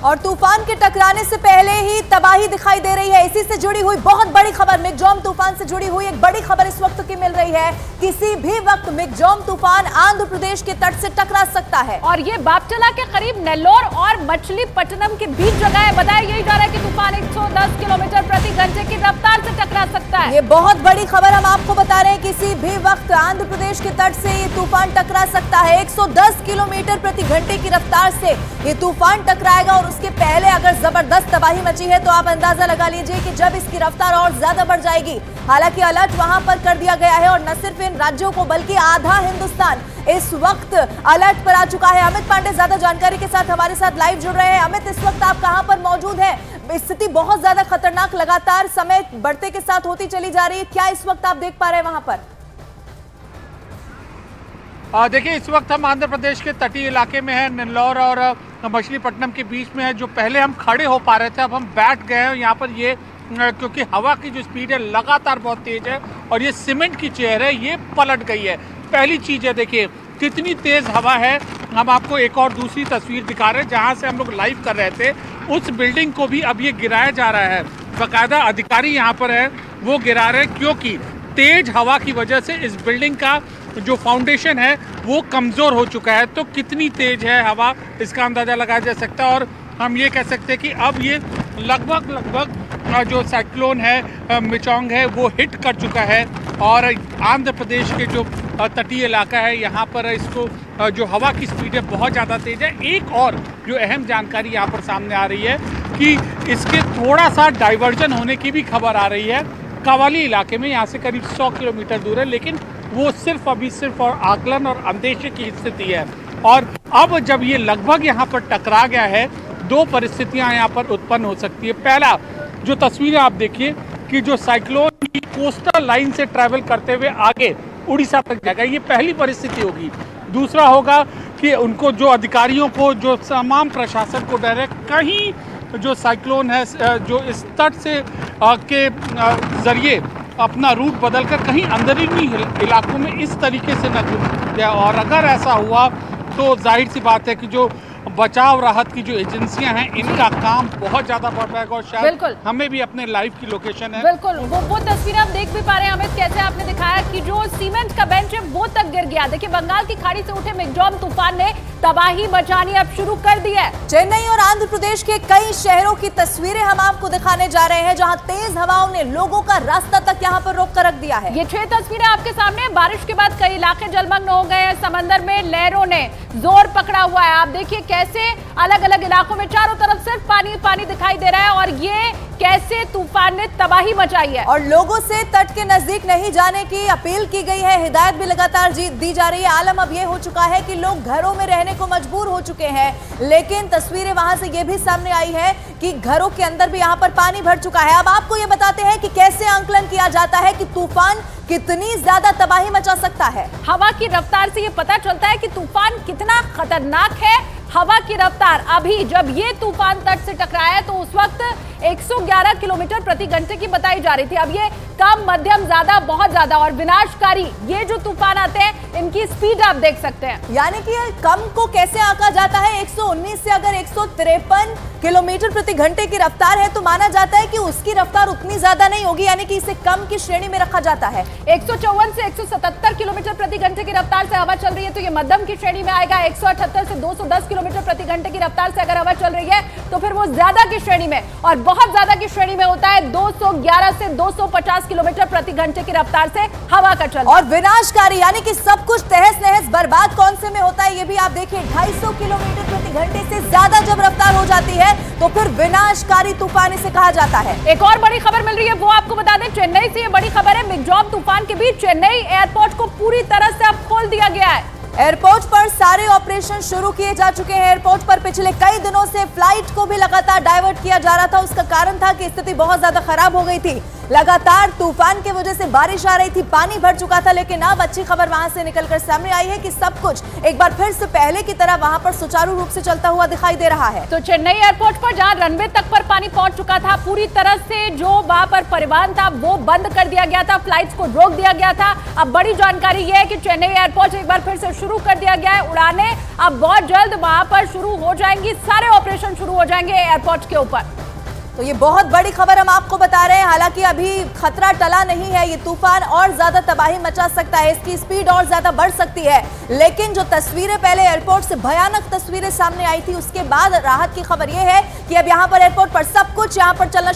और तूफान के टकराने से पहले ही तबाही दिखाई दे रही है। इसी से जुड़ी हुई बहुत बड़ी खबर, मिगजॉम तूफान से जुड़ी हुई एक बड़ी खबर इस वक्त की मिल रही है। किसी भी वक्त मिगजॉम तूफान आंध्र प्रदेश के तट से टकरा सकता है और ये बापटला के करीब नेल्लोर और मछलीपट्टनम के बीच जगह है। बताया यही जा रहा है कि तूफान 110 किलोमीटर प्रति घंटे की रफ्तार से टकरा सकता है। ये बहुत बड़ी खबर हम आपको बता रहे हैं। किसी भी वक्त आंध्र प्रदेश के तट से ये तूफान टकरा सकता है। 110 किलोमीटर प्रति घंटे की रफ्तार से ये तूफान टकराएगा और उसके पहले अगर जबरदस्त तबाही मची है तो आप अंदाजा लगा लीजिए कि जब इसकी रफ्तार और ज्यादा बढ़ जाएगी। हालांकि अलर्ट वहां पर कर दिया गया है और न सिर्फ इन राज्यों को बल्कि आधा हिंदुस्तान इस वक्त अलर्ट पर आ चुका है। अमित पांडे ज्यादा जानकारी के साथ हमारे साथ लाइव जुड़ रहे हैं। अमित, इस वक्त आप कहां पर मौजूद हैं? स्थिति बहुत ज्यादा खतरनाक लगातार समय बढ़ते के साथ होती चली जा रही है। क्या इस वक्त आप देख पा रहे हैं वहां पर? देखिए, इस वक्त हम आंध्र प्रदेश के तटीय इलाके में हैं, नेल्लोर और मछलीपट्टनम के बीच में है। जो पहले हम खड़े हो पा रहे थे अब हम बैठ गए हैं यहाँ पर। ये क्योंकि हवा की जो स्पीड है लगातार बहुत तेज है और ये सीमेंट की चेयर है, ये पलट गई है। पहली चीज़ है, देखिए कितनी तेज हवा है। हम आपको एक और दूसरी तस्वीर दिखा रहे हैं जहाँ से हम लोग लाइव कर रहे थे। उस बिल्डिंग को भी अब ये गिराया जा रहा है। बाकायदा अधिकारी यहाँ पर है, वो गिरा रहे हैं क्योंकि तेज हवा की वजह से इस बिल्डिंग का जो फाउंडेशन है वो कमज़ोर हो चुका है। तो कितनी तेज है हवा, इसका अंदाज़ा लगाया जा सकता है। और हम ये कह सकते हैं कि अब ये लगभग जो साइक्लोन है मिचोंग है वो हिट कर चुका है और आंध्र प्रदेश के जो तटीय इलाका है यहाँ पर इसको जो हवा की स्पीड है बहुत ज़्यादा तेज है। एक और जो अहम जानकारी यहाँ पर सामने आ रही है कि इसके थोड़ा सा डाइवर्जन होने की भी खबर आ रही है। कवाली इलाके में यहाँ से करीब 100 किलोमीटर दूर है, लेकिन वो सिर्फ और आकलन और अंदेशे की स्थिति है। और अब जब ये लगभग यहाँ पर टकरा गया है, दो परिस्थितियाँ यहाँ पर उत्पन्न हो सकती है। पहला, जो तस्वीरें आप देखिए कि जो साइक्लोन की कोस्टल लाइन से ट्रैवल करते हुए आगे उड़ीसा तक जाएगा, ये पहली परिस्थिति होगी। दूसरा होगा कि उनको जो अधिकारियों को, जो तमाम प्रशासन को डर है कहीं जो साइक्लोन है जो इस तट से के जरिए अपना रूट बदलकर कहीं अंदरूनी इलाकों में इस तरीके से न घुस जाए। और अगर ऐसा हुआ तो जाहिर सी बात है कि जो बचाव राहत की जो एजेंसियां हैं इनका काम बहुत ज्यादा बढ़ पाएगा और शायद हमें भी अपने लाइव की लोकेशन है। बिल्कुल वो तस्वीर आप देख भी पा रहे हैं अमित, कैसे आपने दिखाया कि जो सीमेंट का बेंच है वो तक गिर गया। देखिए, बंगाल की खाड़ी से उठे मिगजॉम तूफान ने तबाही मचानी अब शुरू कर दी है। चेन्नई और आंध्र प्रदेश के कई शहरों की तस्वीरें हम आपको दिखाने जा रहे हैं जहां तेज हवाओं ने लोगों का रास्ता तक यहां पर रोक कर रख दिया है। ये 6 तस्वीरें आपके सामने। बारिश के बाद कई इलाके जलमग्न हो गए हैं, समंदर में लहरों ने जोर पकड़ा हुआ है। आप देखिए कैसे अलग अलग इलाकों में चारों तरफ सिर्फ पानी पानी दिखाई दे रहा है और ये कैसे तूफान ने तबाही मचाई है। और लोगों से तट के नजदीक नहीं जाने की अपील की गई है, हिदायत भी लगातार दी जा रही है। आलम अब ये हो चुका है कि लोग घरों में रहने को मजबूर हो चुके हैं, लेकिन तस्वीरें वहां से ये भी सामने आई है कि घरों के अंदर भी यहां पर पानी भर चुका है। अब आपको ये बताते हैं कि कैसे आंकलन किया जाता है कि तूफान कितनी ज्यादा तबाही मचा सकता है। हवा की रफ्तार से ये पता चलता है कि तूफान कितना खतरनाक है। हवा की रफ्तार अभी जब ये तूफान तट से टकराया तो उस वक्त 111 किलोमीटर प्रति घंटे की बताई जा रही थी। अब ये कम, मध्यम, ज्यादा, बहुत ज्यादा और विनाशकारी ये जो तूफान आते हैं इनकी स्पीड आप देख सकते हैं। यानी कि कम को कैसे आंका जाता है? 119 से अगर 153 किलोमीटर प्रति घंटे की रफ्तार है तो माना जाता है कि उसकी रफ्तार उतनी ज्यादा नहीं होगी, यानी कि इसे कम की श्रेणी में रखा जाता है। 154 से 177 किलोमीटर प्रति घंटे की रफ्तार से हवा चल रही है तो ये मध्यम की श्रेणी में आएगा। 178 से 210 किलोमीटर प्रति घंटे की रफ्तार से अगर हवा चल रही है तो फिर वो ज्यादा की श्रेणी में, और बहुत ज्यादा की श्रेणी में होता है 211 से 250 किलोमीटर प्रति घंटे की रफ्तार से हवा का चलना। और विनाशकारी यानी कि सब कुछ तहस नहस बर्बाद कौन से में होता है ये भी आप देखिए। 250 किलोमीटर प्रति घंटे से ज्यादा जब रफ्तार हो जाती है तो फिर विनाशकारी तूफान इसे कहा जाता है। एक और बड़ी खबर मिल रही है वो आपको बता दें, चेन्नई से ये बड़ी खबर है। मिगजॉम तूफान के बीच चेन्नई एयरपोर्ट को पूरी तरह से अब खोल दिया गया है। एयरपोर्ट पर सारे ऑपरेशन शुरू किए जा चुके हैं। एयरपोर्ट पर पिछले कई दिनों से फ्लाइट को भी लगातार डाइवर्ट किया जा रहा था। उसका कारण था कि स्थिति बहुत ज्यादा खराब हो गई थी, लगातार तूफान की वजह से बारिश आ रही थी, पानी भर चुका था, लेकिन अब अच्छी खबर वहां से निकलकर सामने आई है कि सब कुछ एक बार फिर से पहले की तरह वहां पर सुचारू रूप से चलता हुआ दिखाई दे रहा है। तो चेन्नई एयरपोर्ट पर जहां रनवे तक पर पानी पहुंच चुका था, पूरी तरह से जो वहां पर परिवहन था वो बंद कर दिया गया था, फ्लाइट्स को रोक दिया गया था। अब बड़ी जानकारी यह है कि चेन्नई एयरपोर्ट एक बार फिर से शुरू कर दिया गया है। उड़ानें अब बहुत जल्द वहां पर शुरू हो जाएंगी, सारे ऑपरेशन शुरू हो जाएंगे एयरपोर्ट के ऊपर। तो ये बहुत बड़ी खबर हम आपको बता रहे हैं। हालांकि अभी खतरा टला नहीं है, ये तूफान और ज्यादा तबाही मचा सकता है, इसकी स्पीड और ज्यादा बढ़ सकती है। लेकिन जो तस्वीरें पहले एयरपोर्ट से भयानक तस्वीरें सामने आई थी, उसके बाद राहत की खबर ये है कि अब यहाँ पर एयरपोर्ट पर सब कुछ यहाँ पर चलना